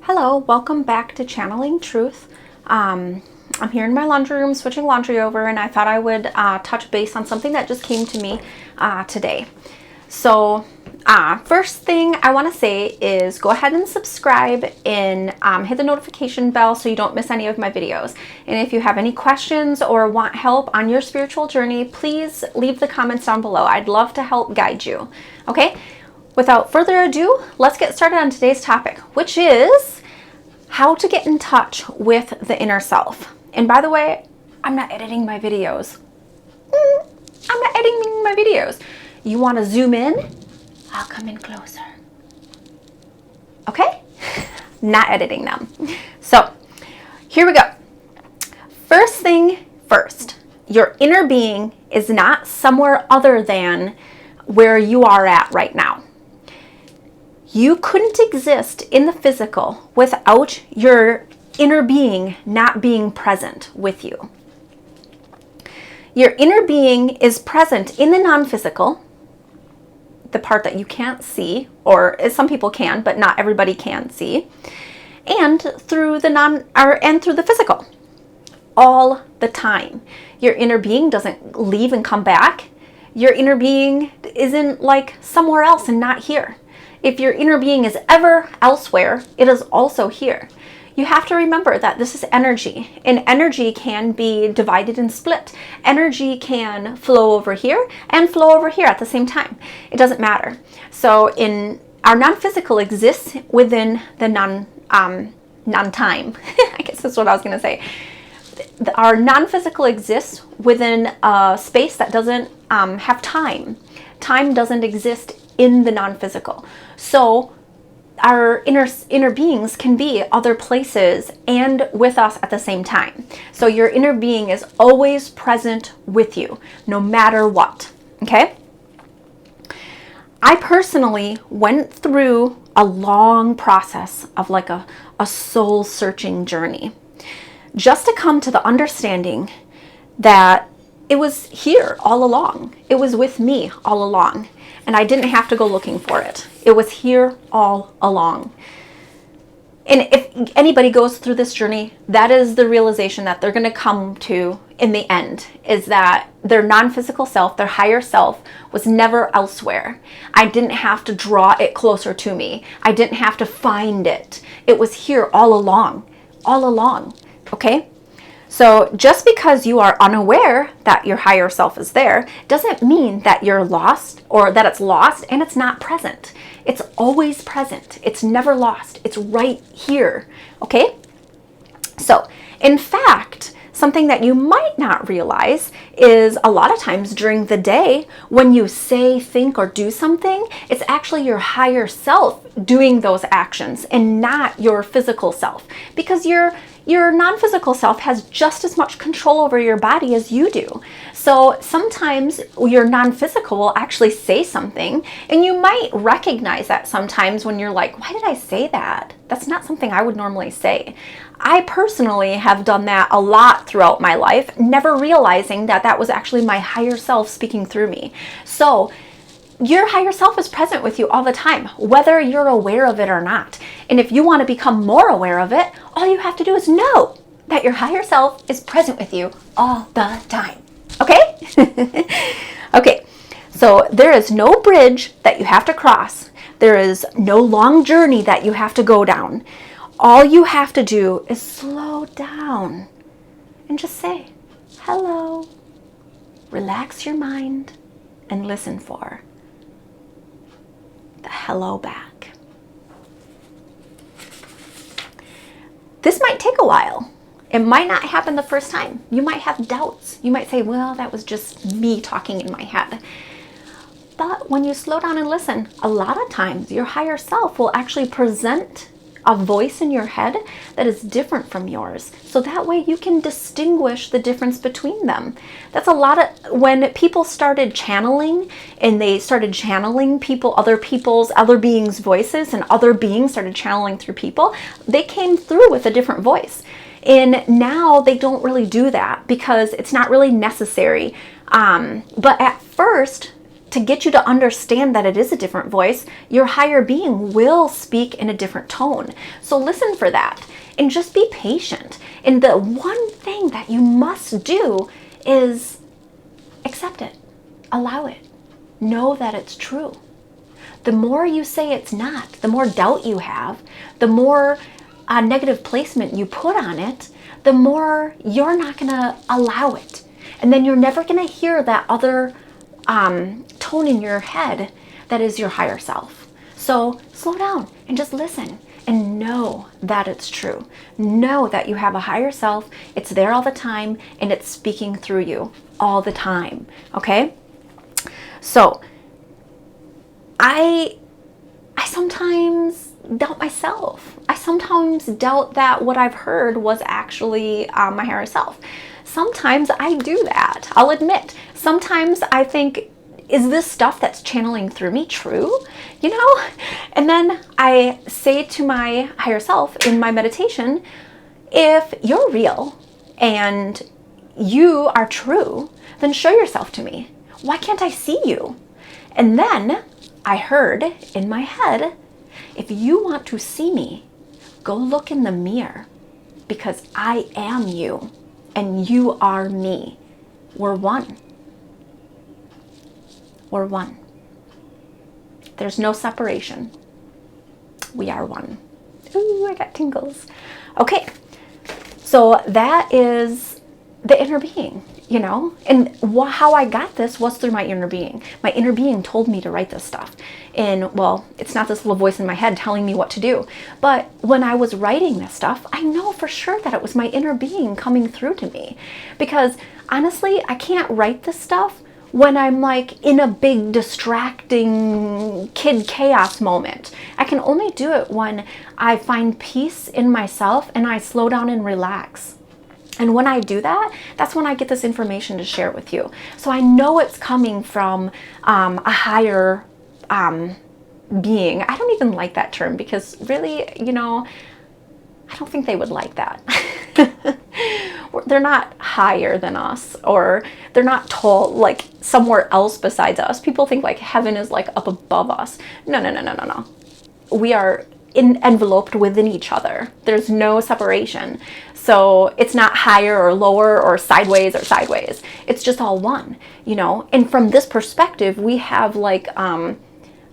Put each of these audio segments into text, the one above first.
Hello, welcome back to Channeling Truth. I'm here in my laundry room switching laundry over, and I thought I would touch base on something that just came to me today. So first thing I want to say is go ahead and subscribe and hit the notification bell so you don't miss any of my videos. And if you have any questions or want help on your spiritual journey, please leave the comments down below. I'd love to help guide you. Okay? Without further ado, let's get started on today's topic, which is how to get in touch with the inner self. And by the way, I'm not editing my videos. I'm not editing my videos. You want to zoom in? I'll come in closer. Okay? Not editing them. So, here we go. First thing first, your inner being is not somewhere other than where you are at right now. You couldn't exist in the physical without your inner being not being present with you. Your inner being is present in the non-physical, the part that you can't see, or some people can, but not everybody can see, and through the physical all the time. Your inner being doesn't leave and come back. Your inner being isn't like somewhere else and not here. If your inner being is ever elsewhere, it is also here. You have to remember that this is energy, and energy can be divided and split. Energy can flow over here and flow over here at the same time. It doesn't matter. So our non-physical exists within the non-time. I guess that's what I was going to say. Our non-physical exists within a space that doesn't have time. Time doesn't exist in the non-physical. So our inner beings can be other places and with us at the same time. So your inner being is always present with you, no matter what. Okay? I personally went through a long process of like a soul searching journey, just to come to the understanding that it was here all along. It was with me all along. And I didn't have to go looking for it. It was here all along. And if anybody goes through this journey, that is the realization that they're going to come to in the end, is that their non-physical self, their higher self, was never elsewhere. I didn't have to draw it closer to me. I didn't have to find it. It was here all along. All along. Okay? So just because you are unaware that your higher self is there doesn't mean that you're lost or that it's lost and it's not present. It's always present. It's never lost. It's right here. Okay? So, in fact, something that you might not realize is a lot of times during the day when you say, think, or do something, it's actually your higher self doing those actions and not your physical self, because your non-physical self has just as much control over your body as you do. So sometimes your non-physical will actually say something, and you might recognize that sometimes when you're like, why did I say that? That's not something I would normally say. I personally have done that a lot throughout my life, never realizing that that was actually my higher self speaking through me. So your higher self is present with you all the time, whether you're aware of it or not. And if you want to become more aware of it, all you have to do is know that your higher self is present with you all the time. Okay? Okay. So there is no bridge that you have to cross. There is no long journey that you have to go down. All you have to do is slow down and just say, hello. Relax your mind and listen for the hello back. This might take a while. It might not happen the first time. You might have doubts. You might say, well, that was just me talking in my head. But when you slow down and listen, a lot of times your higher self will actually present a voice in your head that is different from yours. So that way you can distinguish the difference between them. That's a lot of, when people started channeling and they started channeling other beings' voices, and other beings started channeling through people, they came through with a different voice. And now they don't really do that because it's not really necessary. But at first, to get you to understand that it is a different voice, your higher being will speak in a different tone. So listen for that and just be patient. And the one thing that you must do is accept it, allow it, know that it's true. The more you say it's not, the more doubt you have, the more negative placement you put on it, the more you're not going to allow it. And then you're never going to hear that other tone in your head that is your higher self. So slow down and just listen and know that it's true. Know that you have a higher self. It's there all the time and it's speaking through you all the time. Okay? So I sometimes doubt myself. I sometimes doubt that what I've heard was actually my higher self. Sometimes I do that. I'll admit. Sometimes I think, is this stuff that's channeling through me true? You know? And then I say to my higher self in my meditation, if you're real and you are true, then show yourself to me. Why can't I see you? And then I heard in my head, if you want to see me, go look in the mirror because I am you and you are me. We're one. We're one. There's no separation. We are one. Ooh, I got tingles. Okay, so that is the inner being, you know, and how I got this was through my inner being. My inner being told me to write this stuff. And well, it's not this little voice in my head telling me what to do. But when I was writing this stuff, I know for sure that it was my inner being coming through to me. Because honestly, I can't write this stuff when I'm like in a big distracting kid chaos moment. I can only do it when I find peace in myself and I slow down and relax. And when I do that, that's when I get this information to share with you. So I know it's coming from a higher being. I don't even like that term because really, you know, I don't think they would like that. They're not higher than us, or they're not tall, like somewhere else besides us. People think like heaven is like up above us. No, no, no, no, no, no. We are enveloped within each other. There's no separation. So it's not higher or lower or sideways or sideways. It's just all one, you know? And from this perspective, we have like a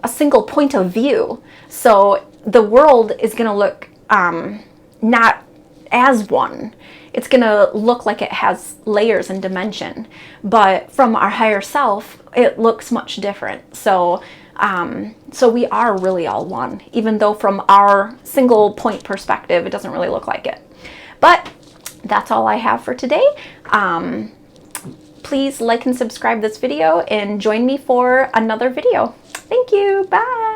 single point of view. So the world is going to look not as one. It's going to look like it has layers and dimension. But from our higher self, it looks much different. So so we are really all one, even though from our single point perspective, it doesn't really look like it. But that's all I have for today. Please like and subscribe this video and join me for another video. Thank you. Bye.